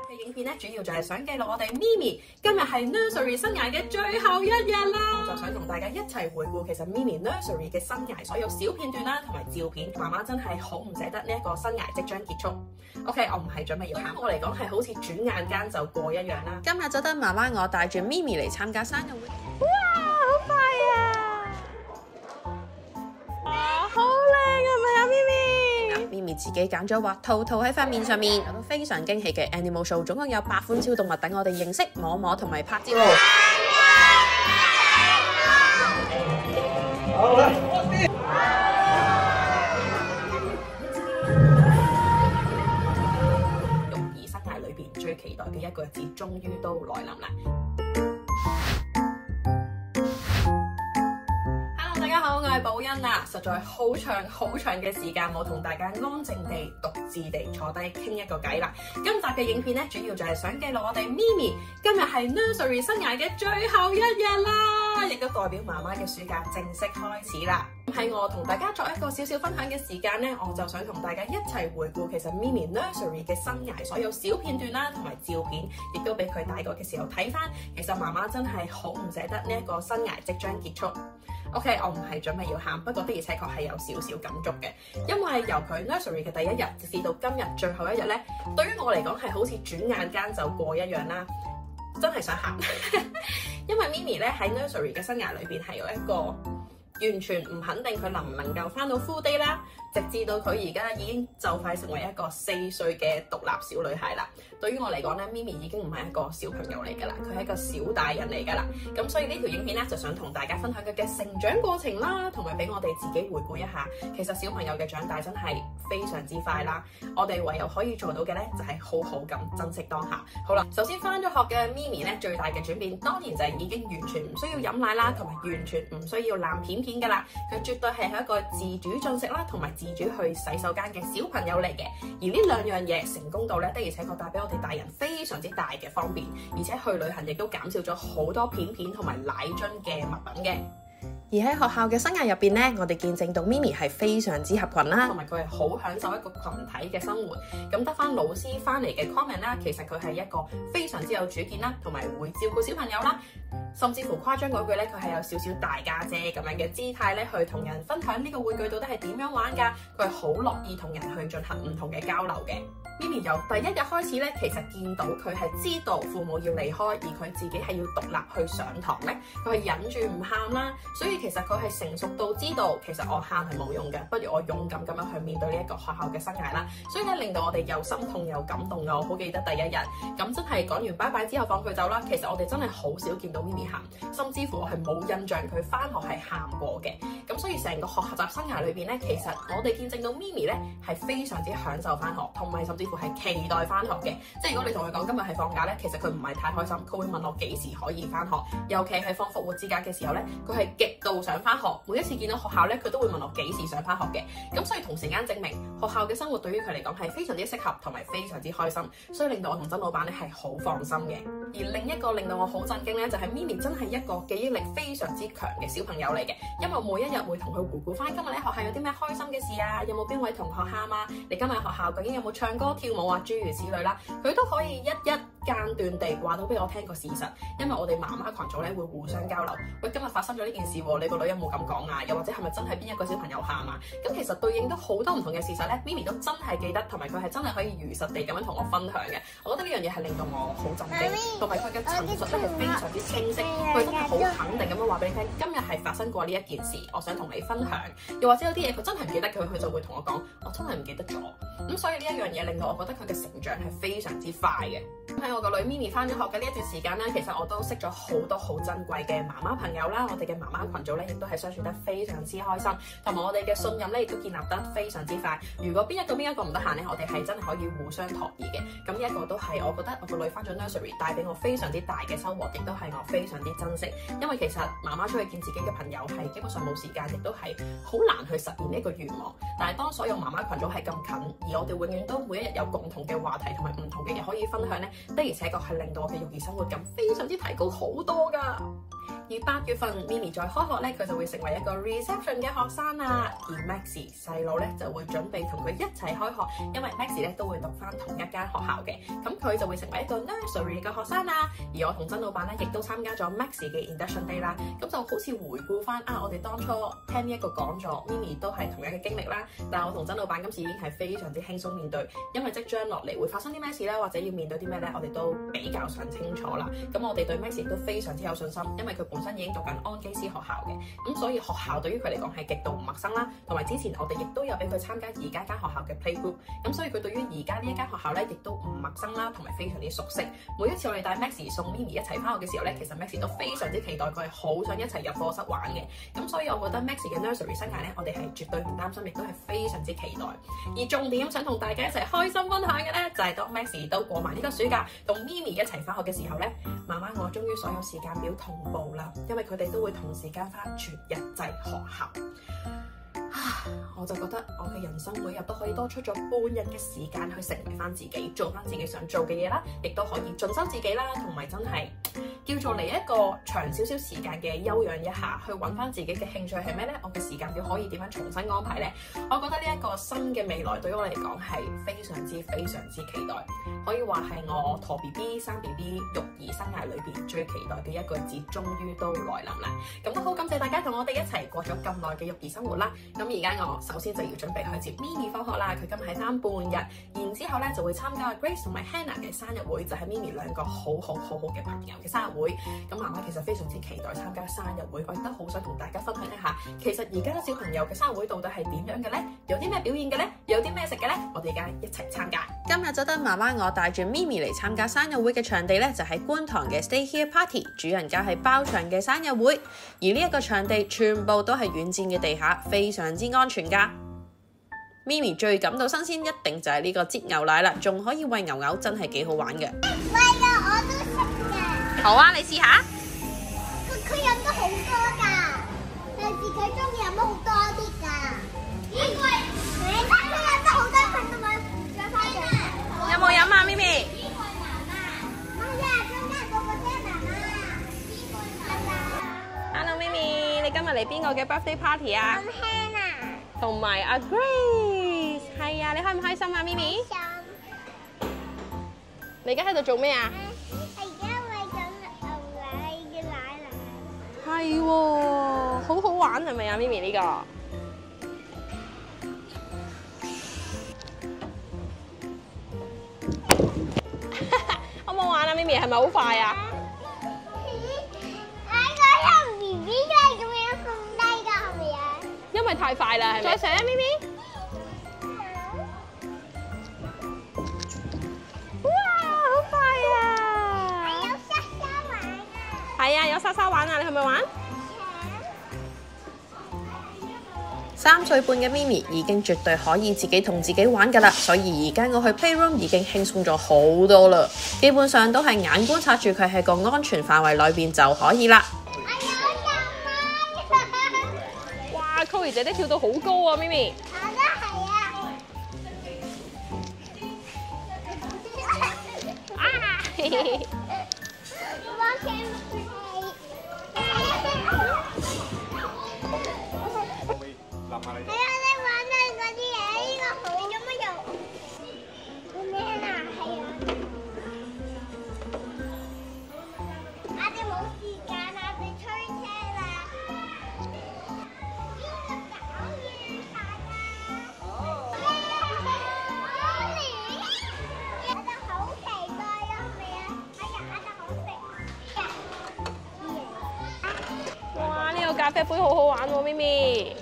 嘅影片咧，主要就係想記錄我哋咪咪今日係 nursery 生涯嘅最後一日啦。我就想同大家一齊回顧其實咪咪 nursery 嘅生涯所有小片段啦，同埋照片。媽媽真係好唔捨得呢一個生涯即將結束。OK， 我唔係準備要喊，我嚟講係好似轉眼間就過一樣啦。今日就得媽媽我帶住咪咪嚟參加生日會。哇，好快啊！哇，好靚係咪啊，咪咪？咪咪自己揀咗畫兔兔喺塊面上面，有到非常驚喜嘅 Animal Show， 總共有8款超動物等我哋認識、摸摸同埋拍照。好啦，育兒生涯裏邊最期待嘅一個日子，終於都來臨啦！大家好，我係寶欣啊！實在好長嘅時間冇同大家安靜地獨自地坐低傾一個偈啦。今集嘅影片咧，主要就係想記錄我哋咪咪今日係 nursery 生涯嘅最後一日啦，亦都代表媽媽嘅暑假正式開始啦。喺我同大家作一個少少分享嘅時間咧，我就想同大家一齊回顧其實咪咪 nursery 嘅生涯所有小片段啦，同埋照片，亦都俾佢大個嘅時候睇翻。其實媽媽真係好唔捨得呢一個生涯即將結束。OK， 我唔係準備要喊，不過的而且確係有少少感觸嘅，因為由佢 nursery 嘅第一日直至到今日最後一日咧，對於我嚟講係好似轉眼間就過一樣啦，真係想喊，因為咪咪咧喺 nursery 嘅生涯裏邊係有一個完全唔肯定佢能唔能夠翻到 full day 啦，直至到佢而家已經就快成為一個4歲嘅獨立小女孩啦。對於我嚟講咧，咪咪已經唔係一個小朋友嚟㗎啦，佢係一個小大人嚟㗎啦。咁所以呢條影片咧，就想同大家分享佢嘅成長過程啦，同埋俾我哋自己回顧一下。其實小朋友嘅長大真係非常之快啦，我哋唯有可以做到嘅咧，就係好好咁珍惜當下。好啦，首先翻咗學嘅咪咪咧，最大嘅轉變當然就係已經完全唔需要飲奶啦，同埋完全唔需要攬片片㗎啦。佢絕對係一個自主進食啦，同埋自主去洗手間嘅小朋友嚟嘅。而呢兩樣嘢成功到咧，的而且確帶俾我哋大人非常之大嘅方便，而且去旅行亦都減少咗好多片片同埋奶樽嘅物品嘅。而喺學校嘅生涯入邊咧，我哋見證到咪咪係非常之合群啦，同埋佢係好享受一個群體嘅生活。咁得翻老師翻嚟嘅 comment 啦，其實佢係一個非常之有主見啦，同埋會照顧小朋友啦，甚至乎誇張嗰句咧，佢係有少少大家姐咁樣嘅姿態咧，去同人分享呢個玩具到底係點樣玩㗎。佢係好樂意同人去進行唔同嘅交流嘅。咪咪由第一日開始咧，其實見到佢係知道父母要離開，而佢自己係要獨立去上堂咧，佢係忍住唔喊啦。所以其實佢係成熟到知道，其實我喊係冇用嘅，不如我勇敢咁樣去面對呢一個學校嘅生涯啦。所以咧，令到我哋又心痛又感動嘅。我好記得第一日咁真係講完拜拜之後放佢走啦。其實我哋真係好少見到咪咪喊，甚至乎我係冇印象佢翻學係喊過嘅。咁所以成個學習生涯裏邊咧，其實我哋見證到咪咪咧係非常之享受翻學，同埋甚至乎係期待翻學嘅。即係如果你同佢講今日係放假咧，其實佢唔係太開心，佢會問我幾時可以翻學。尤其係放復活節假嘅時候咧，佢係極度想翻學。每一次見到學校咧，佢都會問我幾時想翻學嘅。咁所以同時間證明學校嘅生活對於佢嚟講係非常之適合，同埋非常之開心。所以令到我同曾老闆咧係好放心嘅。而另一個令到我好震驚咧，就係咪咪真係一個記憶力非常之強嘅小朋友嚟嘅。因為每一日會同佢回顧翻今日咧學校有啲咩開心嘅事啊，有冇邊位同學喊啊？你今日學校究竟有冇唱歌跳舞啊？諸如此類啦，佢都可以一間斷地話到俾我聽個事實。因為我哋媽媽群組咧會互相交流，喂，今日發生咗呢件事喎，你個女有冇咁講啊？又或者係咪真係邊一個小朋友喊啊？咁其實對應到好多唔同嘅事實咧，咪咪都真係記得，同埋佢係真係可以如實地咁樣同我分享嘅。我覺得呢樣嘢係令到我好震驚，同埋佢嘅陳述咧係非常之清晰，佢真係好肯定咁樣話俾你聽，今日係發生過呢一件事，我想同你分享。又或者有啲嘢佢真係唔記得佢就會同我講，我真係唔記得咗。咁所以呢一樣嘢令到我覺得佢嘅成長係非常之快嘅。喺我個女咪咪翻咗學嘅呢一段時間咧，其實我都識咗好多好珍貴嘅媽媽朋友啦。我哋嘅媽媽群組咧亦都係相處得非常之開心，同埋我哋嘅信任咧亦都建立得非常之快。如果邊一個唔得閒咧，我哋係真係可以互相托兒嘅。咁呢一個都係我覺得我個女翻咗 nursery 帶俾我非常之大嘅收穫，亦都係我非常之珍惜。因為其實媽媽出去見自己嘅朋友係基本上冇時間，亦都係好難去實現呢一個願望。但係當所有媽媽群組係咁近，而我哋永遠都每一日有共同嘅話題同埋唔同嘅嘢可以分享咧，的而且確係令到我嘅育兒生活感非常之提高好多㗎。而8月份 Mimi 再開學咧，佢就會成為一個 reception 嘅學生啦。而 Maxie 細佬咧就會準備同佢一齊開學，因為 Maxie 咧都會讀翻同一間學校嘅，咁佢就會成為一個 nursery 嘅學生啦。而我同曾老闆咧亦都參加咗 Maxie 嘅 induction day 啦，咁就好似回顧翻我哋當初聽呢一個講座 ，Mimi 都係同樣嘅經歷啦。但係我同曾老闆今次已經係非常之輕鬆面對，因為即將落嚟會發生啲咩事咧，或者要面對啲咩咧，我哋都比較上清楚啦。咁我哋對 Maxie 都非常之有信心，因為佢本身已經讀緊安基斯學校嘅，咁所以學校對於佢嚟講係極度唔陌生啦。同埋之前我哋亦都有俾佢參加而家間學校嘅 playgroup， 咁所以佢對於而家呢一間學校咧亦都唔陌生啦，同埋非常之熟悉。每一次我哋帶 Maxie 送 Mimi 一齊翻學嘅時候咧，其實 Maxie 都非常之期待，佢係好想一齊入課室玩嘅。咁所以我覺得 Maxie 嘅 nursery 生涯咧，我哋係絕對唔擔心，亦都係非常之期待。而重點想同大家一齊開心分享嘅咧，就係當 Maxie 都過埋呢個暑假，同 Mimi 一齊翻學嘅時候咧，媽媽我終於所有時間表同步啦，因為佢哋都會同時間翻全日制學校。我就覺得我嘅人生每日都可以多出咗半日嘅時間去成為翻自己，做翻自己想做嘅嘢啦，亦都可以進修自己啦，同埋真係叫做嚟一個長少少時間嘅休養一下，去揾翻自己嘅興趣係咩呢？我嘅時間表可以點樣重新安排呢？我覺得呢一個新嘅未來對我嚟講係非常之期待，可以話係我陀 BB 生 BB 育兒生涯裏邊最期待嘅一個節終於都來臨啦！咁都好感謝大家同我哋一齊過咗咁耐嘅育兒生活啦！咁而家我首先就要準備去接 Mimi 返學啦，佢今日係返半日，然之後咧就會參加 Grace 同埋 Hannah 嘅生日會，就係 Mimi 兩個好嘅朋友嘅生日會。咁媽媽其實非常之期待參加生日會，我亦都好想同大家分享一下，其實而家小朋友嘅生日會到底係點樣嘅呢？有啲咩表現嘅呢？有啲咩食嘅呢？我哋而家一齊參加。今日就得媽媽我帶住 Mimi 嚟參加生日會嘅場地咧，就係觀塘嘅 Stay Here Party， 主人家係包場嘅生日會，而呢一個場地全部都係軟墊嘅地下，非常之安全噶。Mimi 最感到新鮮一定就係呢個擠牛奶啦，仲可以餵牛牛，真係幾好玩嘅。喂㗎，我都識嘅。好啊，你試下。佢飲得好多㗎，有時佢中意飲得好多啲㗎。因為佢飲得好多，佢都冇再翻嚟。有冇飲啊 Mimi？ Hello Mimi， 你今日嚟邊個嘅 birthday party 啊？同埋阿 Grace， 係啊，你開唔開心啊 Mimi？ 你而家喺度做咩啊？而家餵緊牛奶嘅奶奶。係喎，好好玩係咪啊 Mimi 呢個？好唔好玩啊 Mimi？ 係咪好快啊？因為太快啦，係咪？再上啊 Mimi！ 哇，好快啊！有沙沙玩啊！係啊，有沙沙玩啊！你去唔去玩？3歲半嘅 Mimi 已經絕對可以自己同自己玩㗎啦，所以而家我去 playroom 已經輕鬆咗好多啦。基本上都係眼觀察住佢喺個安全範圍裏邊就可以啦。Chloe 姐姐跳到好高啊 Mimi！ 我都係啊！嘿嘿嘿！咖啡杯好好玩喎 ，Mimi。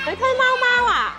你推貓貓啊？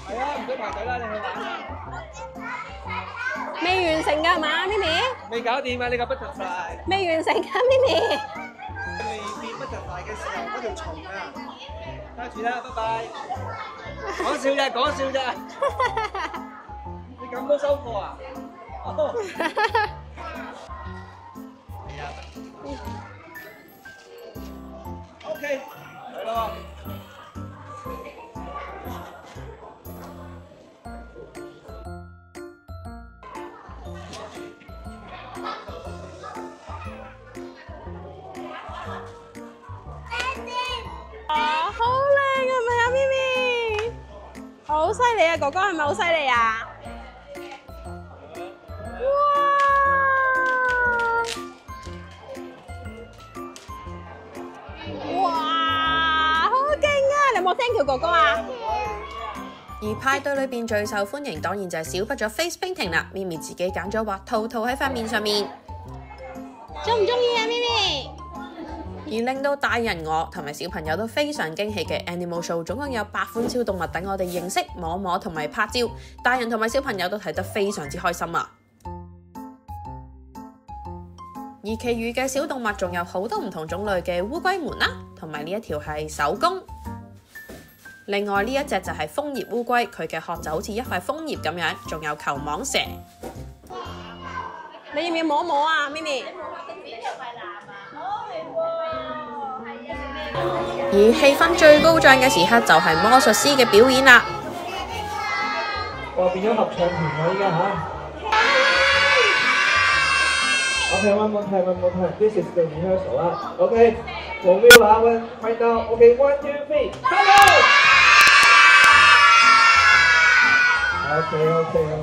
係啊，唔使排隊啦，你去玩啦。未完成㗎係嘛，咪咪？未搞掂啊！你個 butterfly 未完成㗎，咪咪？未變 butterfly 嘅時候嗰條蟲啊，揸住啦，拜拜。講笑啫，講笑啫。你咁都收貨啊？哦。係啊。OK，嚟咯。好靚係咪啊，咪咪？好犀利啊，哥哥係咪好犀利啊？哇！好勁啊！你有冇 thank you 哥哥啊？而派對裏邊最受歡迎當然就係少不咗 face painting 啦。咪咪自己揀咗畫兔兔喺塊面上面，中唔中意啊，咪咪？而令到大人我同埋小朋友都非常驚喜嘅 Animal Show， 總共有8款小動物等我哋認識、摸摸同埋拍照，大人同埋小朋友都睇得非常之開心啊！而其餘嘅小動物仲有好多唔同種類嘅烏龜門啦，同埋呢一條係手工。另外呢一隻就係楓葉烏龜，佢嘅殼就好似一塊楓葉咁樣，仲有球蟒蛇。你要唔要摸摸啊，咪咪？而氣氛最高漲嘅時刻就係魔術師嘅表演啦！哇，變咗合唱團喎依家嚇。Okay, one more time. This is the rehearsal 啊。Okay, for real 啦，right now. Okay, 1, 2, 3. Hello.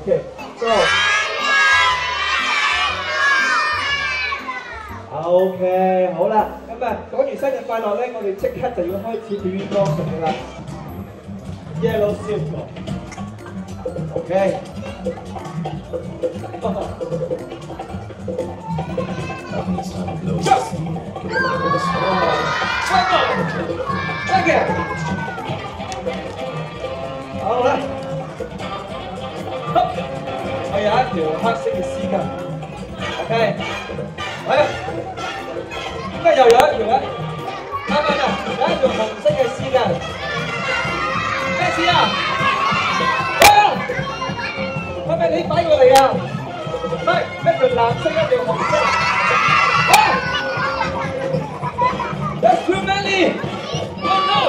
Okay. So. OK， 好啦，咁啊講完生日快樂咧，我哋即刻就要開始表演裝飾嘅啦。Yellow Silver。OK。好啦。我有一條黑色嘅絲巾。OK。嚟。咁又有一條咧，有一條紅色嘅絲巾，咩事啊？係咪你擺過嚟啊？唔係，一條藍色，一條紅色。That's too many. Oh no.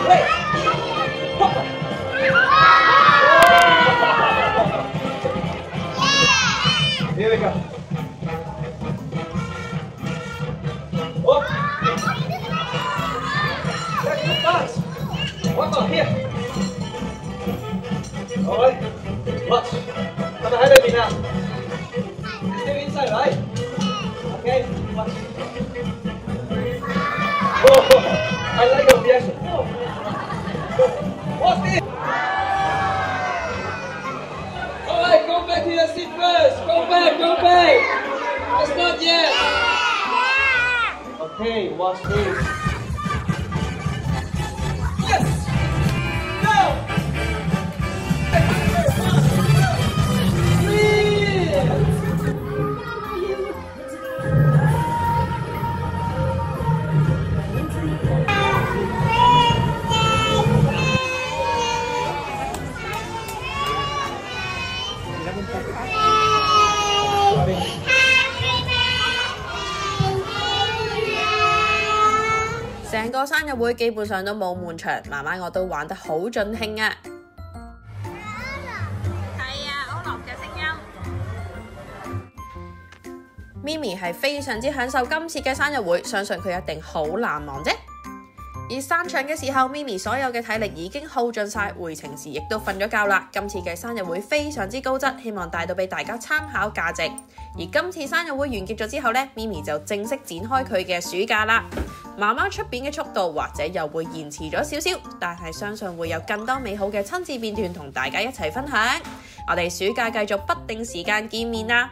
Wait. Here we go. One more here. All right. Watch. 係咪喺裏邊啊 ？Still inside, right? Okay. Watch. Oh, I like your reaction. What's this? All right, go back to your seat first. Go back. It's not yet. Okay, watch this. Yes. Go. 成個生日會基本上都冇悶場，媽媽我都玩得好盡興啊！係啊，歐樂嘅聲音。咪咪係非常之享受今次嘅生日會，相信佢一定好難忘啫。而散場嘅時候，咪咪所有嘅體力已經耗盡晒，回程時亦都瞓咗覺啦。今次嘅生日會非常之高質，希望帶到俾大家參考價值。而今次生日會完結咗之後呢，咪咪就正式展開佢嘅暑假啦。媽媽出片嘅速度或者又會延遲咗少少，但係相信會有更多美好嘅親子片段同大家一齊分享。我哋暑假繼續不定時間見面啦！